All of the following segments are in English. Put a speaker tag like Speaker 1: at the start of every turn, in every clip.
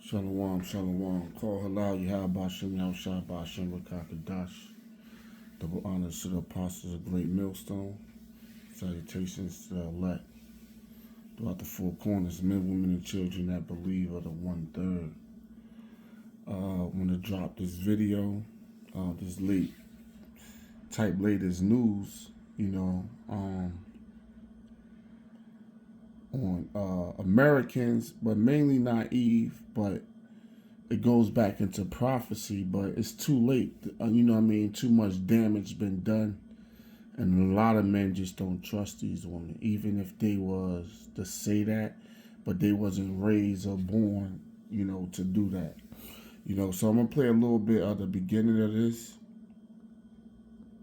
Speaker 1: Shalom, shalom. Call halal, Yahabashim, Yahushua, Bashim, Rakakadash. Double honors to the apostles of Great Millstone. Salutations to the elect. Throughout the four corners, men, women, and children that believe are the 1/3. I want to drop this video, this late, type late as news, on Americans, but mainly naive, but it goes back into prophecy, but it's too late. Too much damage been done, and a lot of men just don't trust these women, even if they was to say that, but they wasn't raised or born, to do that. So I'm gonna play a little bit of the beginning of this.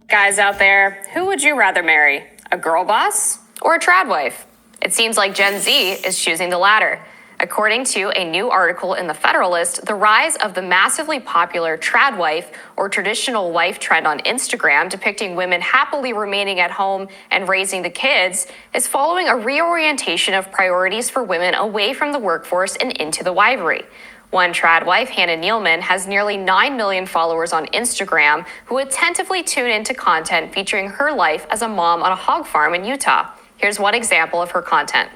Speaker 2: Guys out there, who would you rather marry? A girl boss or a trad wife? It seems like Gen Z is choosing the latter. According to a new article in The Federalist, the rise of the massively popular trad wife or traditional wife trend on Instagram, depicting women happily remaining at home and raising the kids, is following a reorientation of priorities for women away from the workforce and into the wifery. One trad wife, Hannah Nealman, has nearly 9 million followers on Instagram who attentively tune into content featuring her life as a mom on a hog farm in Utah. Here's one example of her content.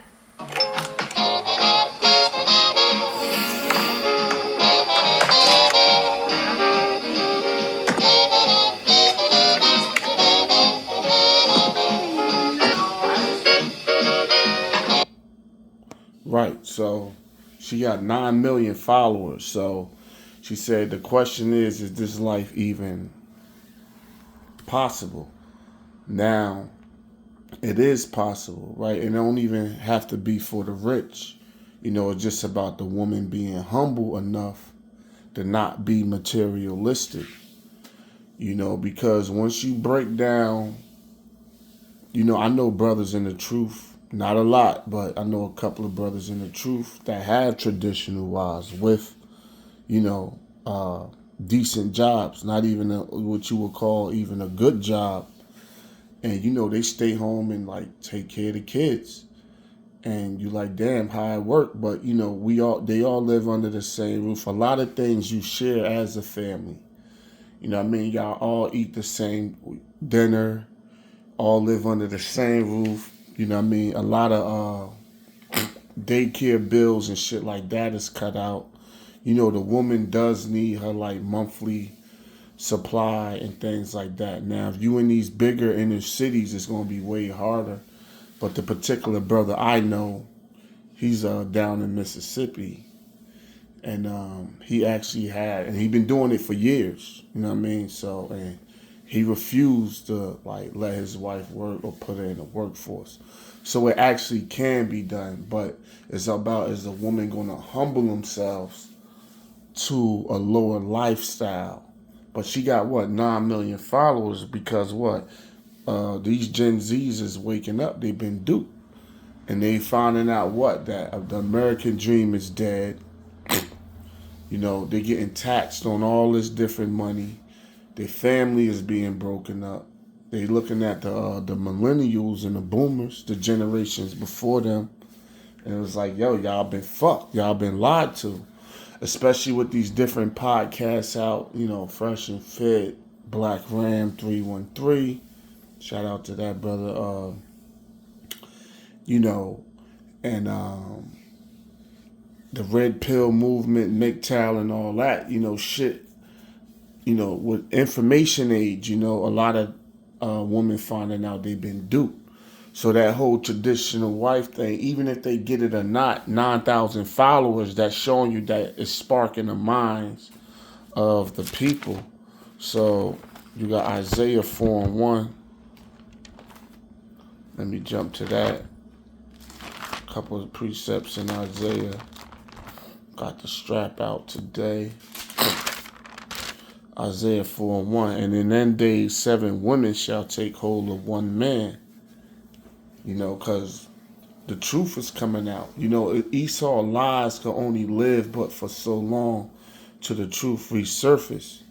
Speaker 1: Right, so she got 9 million followers. So she said the question is this life even possible? Now, it is possible, right? And it don't even have to be for the rich. It's just about the woman being humble enough to not be materialistic. Because once you break down, I know brothers in the truth, not a lot, but I know a couple of brothers in the truth that had traditional wives with, decent jobs, not even what you would call even a good job. And, they stay home and take care of the kids. And you like, damn, how it work. But, they all live under the same roof. A lot of things you share as a family. Y'all all eat the same dinner, all live under the same roof. A lot of daycare bills and shit like that is cut out. The woman does need her monthly supply and things like that. Now, if you in these bigger inner cities, it's going to be way harder. But the particular brother I know, he's down in Mississippi, and he actually had, and he been doing it for years. So, and he refused to let his wife work or put her in the workforce. So it actually can be done, but it's about, is the woman going to humble themselves to a lower lifestyle? But she got 9 million followers because these Gen Zs is waking up. They've been duped, and they finding out that the American dream is dead. They're getting taxed on all this different money. Their family is being broken up. They looking at the millennials and the boomers, the generations before them, and it was like, yo, y'all been fucked. Y'all been lied to. Especially with these different podcasts out, Fresh and Fit, Black Ram 313. Shout out to that brother. And the Red Pill movement, MGTOW and all that, shit. With information age, a lot of women finding out they've been duped. So that whole traditional wife thing, even if they get it or not, 9,000 followers, that's showing you that it's sparking the minds of the people. So you got Isaiah 4:1. Let me jump to that. A couple of precepts in Isaiah. Got the strap out today. Isaiah 4:1. And in them days 7 women shall take hold of one man. Because the truth is coming out. Esau lies can only live but for so long till the truth resurface,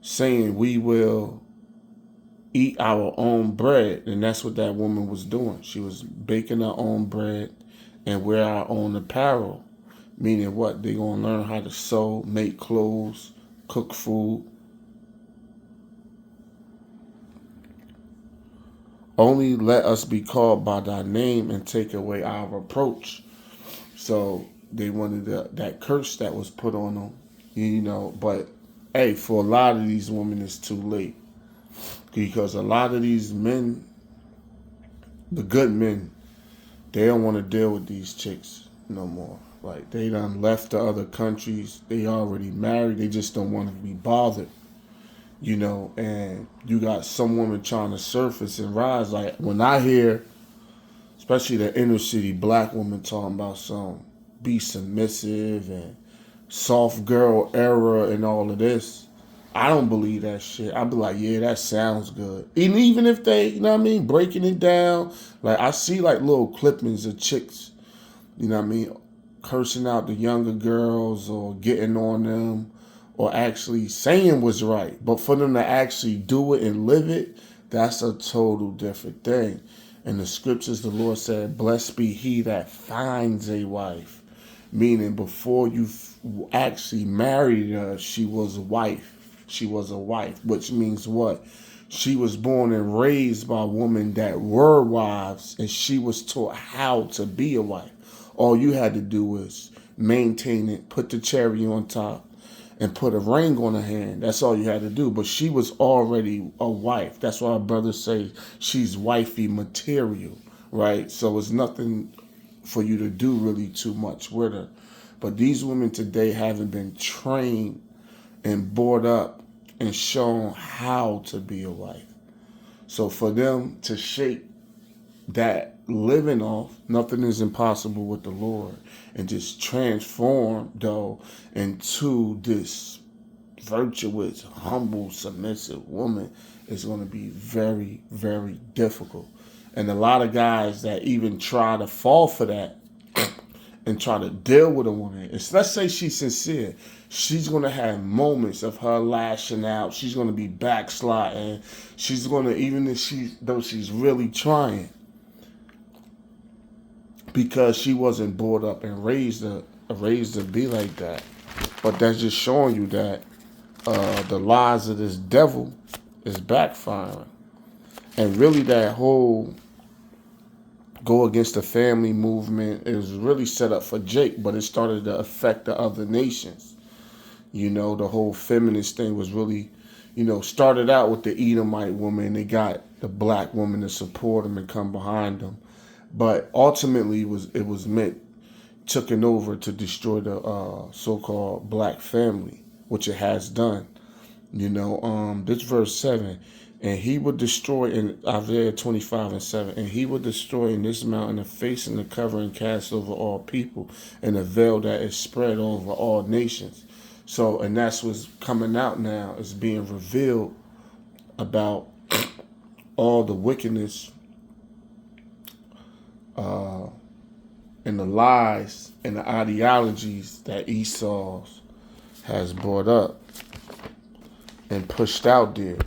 Speaker 1: saying we will eat our own bread. And that's what that woman was doing. She was baking her own bread and wear our own apparel. Meaning what? They gonna learn how to sew, make clothes, cook food. Only let us be called by thy name and take away our reproach. So they wanted that curse that was put on them, But hey, for a lot of these women, it's too late because a lot of these men, the good men, they don't want to deal with these chicks no more. Like they done left the other countries. They already married. They just don't want to be bothered. And you got some women trying to surface and rise. Like when I hear, especially the inner city black woman talking about some be submissive and soft girl era and all of this, I don't believe that shit. I be like, yeah, that sounds good. And even if they, breaking it down, like I see like little clippings of chicks, cursing out the younger girls or getting on them or actually saying what's right. But for them to actually do it and live it, that's a total different thing. In the scriptures, the Lord said, blessed be he that finds a wife. Meaning before you actually married her, she was a wife. She was a wife, which means what? She was born and raised by women that were wives, and she was taught how to be a wife. All you had to do was maintain it, put the cherry on top, and put a ring on her hand. That's all you had to do. But she was already a wife. That's why our brothers say she's wifey material, right? So it's nothing for you to do really too much with her. But these women today haven't been trained and brought up and shown how to be a wife. So for them to shape that living off, nothing is impossible with the Lord, and just transform though into this virtuous, humble, submissive woman is going to be very, very difficult. And a lot of guys that even try to fall for that and try to deal with a woman, let's say she's sincere, she's going to have moments of her lashing out. She's going to be backsliding. She's going to, even if though she's really trying, because she wasn't brought up and raised to be like that. But that's just showing you that the lies of this devil is backfiring. And really that whole go against the family movement is really set up for Jake, but it started to affect the other nations. The whole feminist thing was really, started out with the Edomite woman, and they got the black woman to support them and come behind them. But ultimately, it was meant, taken over to destroy the so-called black family, which it has done. This verse 7, and he would destroy in Isaiah 25:7, and he would destroy in this mountain the face and the covering cast over all people, and a veil that is spread over all nations. So, and that's what's coming out now, is being revealed about all the wickedness and the lies and the ideologies that Esau has brought up and pushed out there.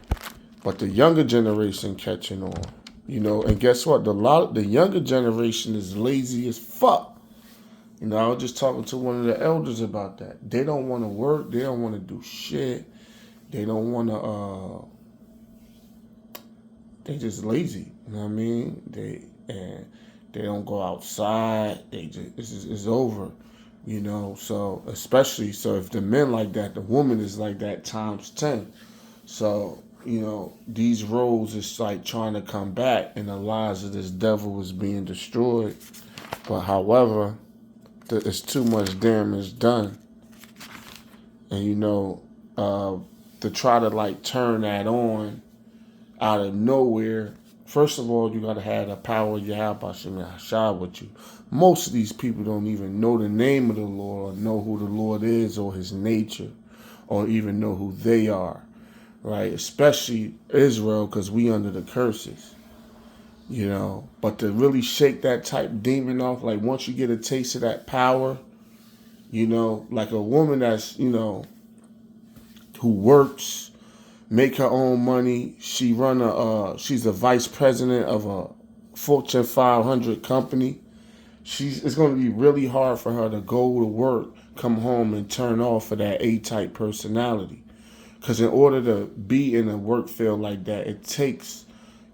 Speaker 1: But the younger generation catching on, and guess what? The younger generation is lazy as fuck. I was just talking to one of the elders about that. They don't want to work. They don't want to do shit. They don't want to, they just lazy. You know what I mean? They don't go outside. It's over, So especially, if the men like that, the woman is like that times 10. So, these roles is like trying to come back, and the lies of this devil is being destroyed. But however, it's too much damage done. And, to try to like turn that on out of nowhere. First of all, you got to have the power of Yahweh Shah with you. Most of these people don't even know the name of the Lord, or know who the Lord is, or his nature, or even know who they are, right? Especially Israel, because we under the curses, But to really shake that type demon off, like once you get a taste of that power, like a woman that's, who works, make her own money. She's a vice president of a Fortune 500 company. It's going to be really hard for her to go to work, come home, and turn off of that A-type personality. Because in order to be in a work field like that, it takes,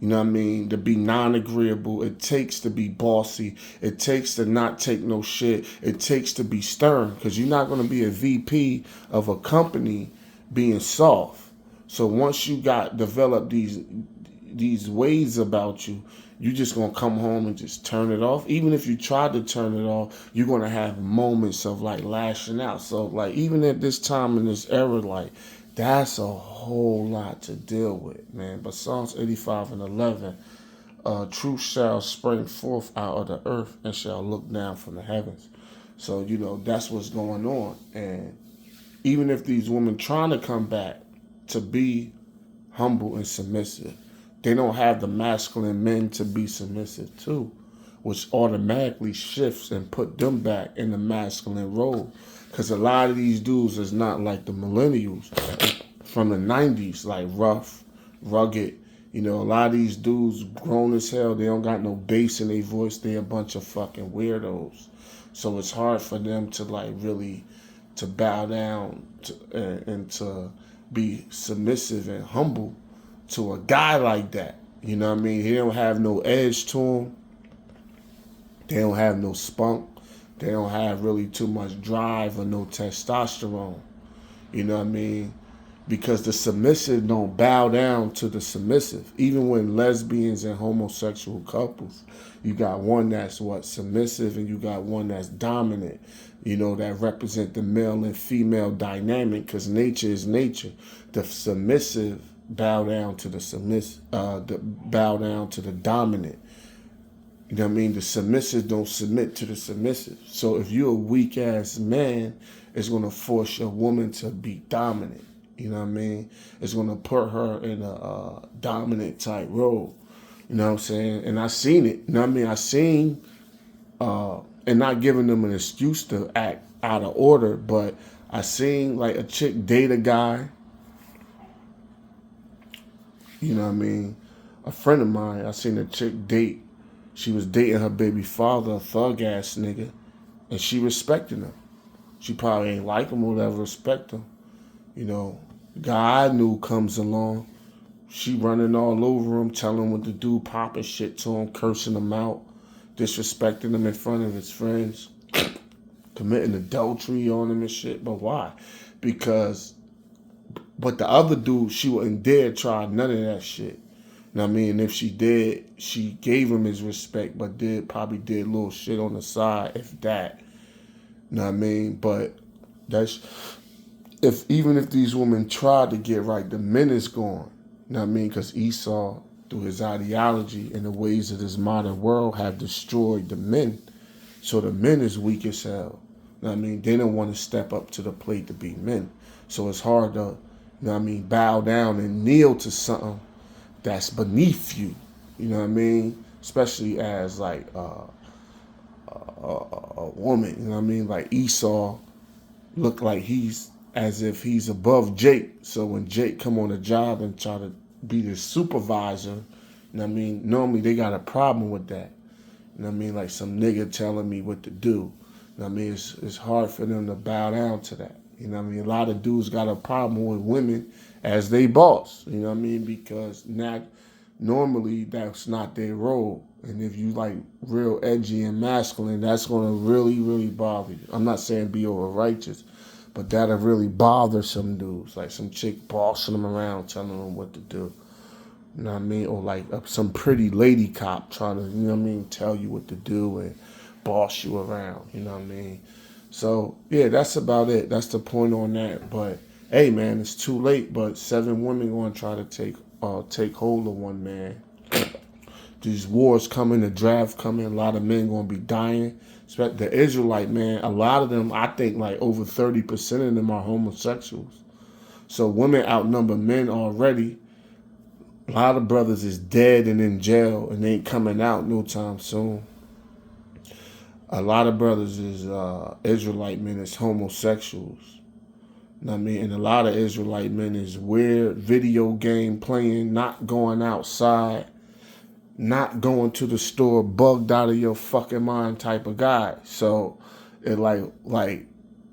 Speaker 1: you know what I mean, to be non-agreeable. It takes to be bossy. It takes to not take no shit. It takes to be stern. Because you're not going to be a VP of a company being soft. So once you got developed these ways about you, you just gonna come home and just turn it off. Even if you try to turn it off, you're gonna have moments of like lashing out. So like even at this time in this era, like that's a whole lot to deal with, man. But Psalms 85 and 11, truth shall spring forth out of the earth and shall look down from the heavens. So you know that's what's going on. And even if these women trying to come back to be humble and submissive, they don't have the masculine men to be submissive to, which automatically shifts and put them back in the masculine role. Because a lot of these dudes is not like the millennials from the 90s, like rough, rugged. You know, a lot of these dudes grown as hell. They don't got no bass in their voice. They a bunch of fucking weirdos. So it's hard for them to like really to bow down and to be submissive and humble to a guy like that. You know what I mean? He don't have no edge to him. They don't have no spunk. They don't have really too much drive or no testosterone. You know what I mean? Because the submissive don't bow down to the submissive. Even when lesbians and homosexual couples, you got one that's submissive, and you got one that's dominant. You know, that represent the male and female dynamic, because nature is nature. The submissive bow down to the bow down to the dominant. You know what I mean? The submissive don't submit to the submissive. So if you're a weak ass man, it's gonna force your woman to be dominant. You know what I mean? It's gonna put her in a dominant type role. You know what I'm saying? And I seen it. You know what I mean? I seen and not giving them an excuse to act out of order, but I seen like a chick date a guy. You know what I mean? A friend of mine, I seen a chick date. She was dating her baby father, a thug ass nigga, and she respected him. She probably ain't like him or whatever, respect him. You know, the guy I knew comes along. She running all over him, telling him what to do, popping shit to him, cursing him out, disrespecting him in front of his friends, committing adultery on him and shit. But why? But the other dude, she wouldn't dare try none of that shit. You know what I mean? If she did, she gave him his respect, but probably did little shit on the side, if that. You know what I mean? But even if these women try to get right, the men is gone. You know what I mean? Because Esau, through his ideology and the ways of this modern world, have destroyed the men. So the men is weak as hell. You know what I mean? They don't want to step up to the plate to be men. So it's hard to, you know what I mean, bow down and kneel to something that's beneath you. You know what I mean? Especially as like a woman. You know what I mean? Like Esau look like as if he's above Jake. So when Jake come on the job and try to be the supervisor, you know what I mean? Normally they got a problem with that. You know what I mean? Like some nigga telling me what to do. You know what I mean? It's hard for them to bow down to that. You know what I mean? A lot of dudes got a problem with women as they boss. You know what I mean? Because normally that's not their role. And if you like real edgy and masculine, that's going to really, really bother you. I'm not saying be over righteous, but that'll really bother some dudes. Like some chick bossing them around, telling them what to do. You know what I mean? Or like some pretty lady cop trying to, you know what I mean, tell you what to do and boss you around. You know what I mean? So, yeah, that's about it. That's the point on that. But, hey, man, it's too late. But 7 women going to try to take hold of one man. These wars coming, the draft coming, a lot of men going to be dying. The Israelite, man, a lot of them, I think like over 30% of them are homosexuals. So women outnumber men already. A lot of brothers is dead and in jail and they ain't coming out no time soon. A lot of brothers is Israelite men is homosexuals. You know what I mean? And a lot of Israelite men is weird, video game playing, not going outside. You not going to the store bugged out of your fucking mind type of guy. So it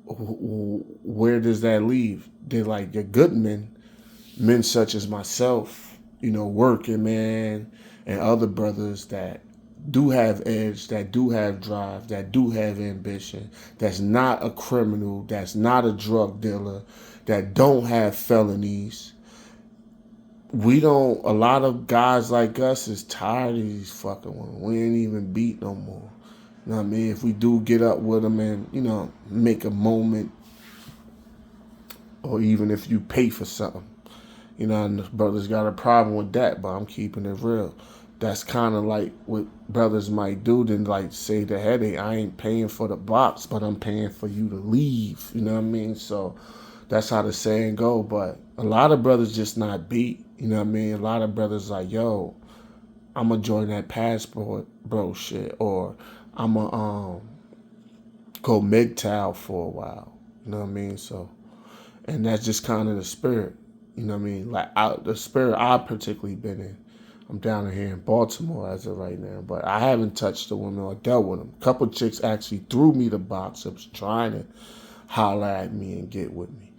Speaker 1: where does that leave? They're like your good men such as myself, working man and other brothers that do have edge, that do have drive, that do have ambition, that's not a criminal, that's not a drug dealer, that don't have felonies. A lot of guys like us is tired of these fucking women. We ain't even beat no more. You know what I mean? If we do get up with them and, make a moment, or even if you pay for something, and the brothers got a problem with that, but I'm keeping it real. That's kind of like what brothers might do, then like say the headache, I ain't paying for the box, but I'm paying for you to leave. You know what I mean? So that's how the saying go. But a lot of brothers just not beat. You know what I mean? A lot of brothers like, yo, I'm going to join that passport bro shit. Or I'm going to go MGTOW for a while. You know what I mean? So, and that's just kind of the spirit. You know what I mean? Like the spirit I've particularly been in. I'm down here in Baltimore as of right now, but I haven't touched the women or dealt with them. A couple chicks actually threw me the box ups trying to holler at me and get with me.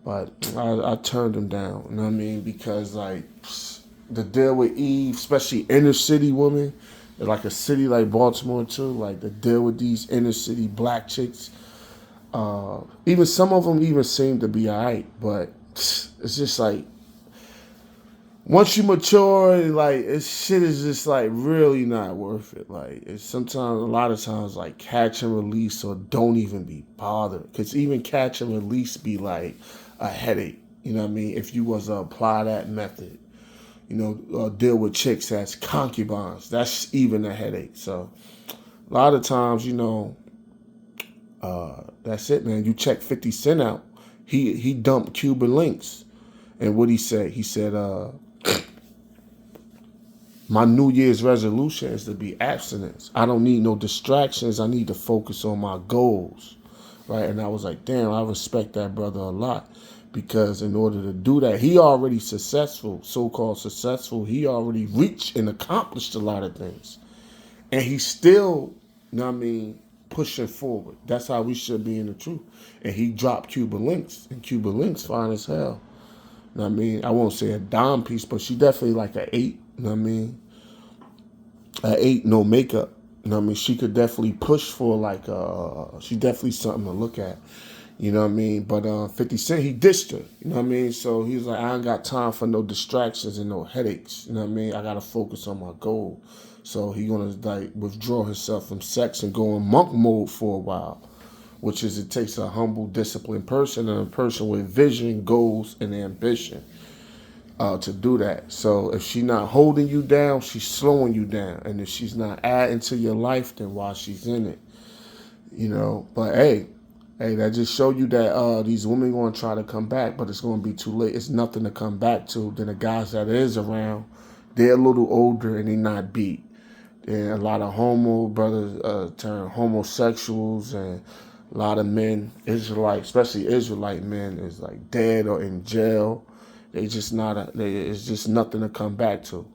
Speaker 1: But I turned them down, you know what I mean? Because, like, the deal with Eve, especially inner city women, like a city like Baltimore, too, like the deal with these inner city black chicks, even some of them even seem to be all right, but it's just like, once you mature, like, shit is just, like, really not worth it. Like, it's a lot of times, like, catch and release or don't even be bothered. Because even catch and release be, like, a headache. You know what I mean? If you was to apply that method, deal with chicks as concubines, that's even a headache. So, a lot of times, that's it, man. You check 50 Cent out. He dumped Cuban links. And what he said? He said, my New Year's resolution is to be abstinence. I don't need no distractions. I need to focus on my goals, right? And I was like, damn, I respect that brother a lot, because in order to do that, he already successful, so-called successful. He already reached and accomplished a lot of things. And he's still, pushing forward. That's how we should be in the truth. And he dropped Cuban links, and Cuban links fine as hell. You know what I mean? I won't say a dime piece, but she definitely like an 8. You know what I mean? An 8, no makeup. You know what I mean? She could definitely push for like, she definitely something to look at. You know what I mean? But 50 Cent, he dished her. You know what I mean? So he was like, I ain't got time for no distractions and no headaches. You know what I mean? I got to focus on my goal. So he going to like withdraw himself from sex and go in monk mode for a while. Which is, it takes a humble, disciplined person and a person with vision, goals, and ambition to do that. So if she's not holding you down, she's slowing you down. And if she's not adding to your life, then while she's in it, But hey, that just show you that these women going to try to come back, but it's going to be too late. It's nothing to come back to. Then the guys that is around, they're a little older and they not beat. And a lot of homo brothers turn homosexuals, and a lot of men, especially Israelite men, is like dead or in jail. It's just nothing to come back to. You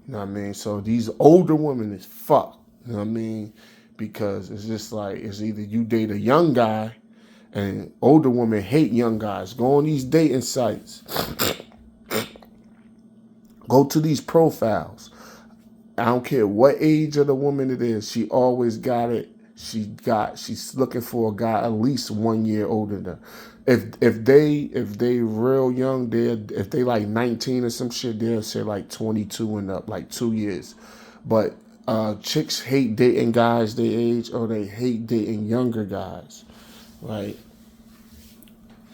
Speaker 1: know what I mean? So these older women is fucked. You know what I mean? Because it's just like, it's either you date a young guy, and older women hate young guys. Go on these dating sites. Go to these profiles. I don't care what age of the woman it is. She always got it. She's looking for a guy at least 1 year older than her. If they real young, if they like 19 or some shit, they'll say like 22 and up, like 2 years. But chicks hate dating guys their age, or they hate dating younger guys, right?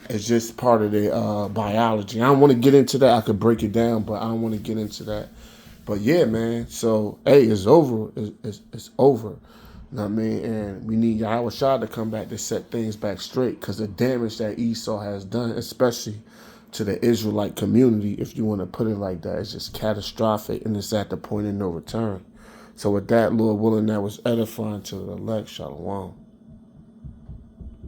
Speaker 1: It's just part of their biology. I don't want to get into that. I could break it down, but I don't want to get into that. But yeah, man. So, hey, it's over. It's over. You know what I mean? And we need Yahweh Shah to come back to set things back straight, because the damage that Esau has done, especially to the Israelite community, if you want to put it like that, is just catastrophic, and it's at the point of no return. So with that, Lord willing, that was edifying to the elect. Shalom.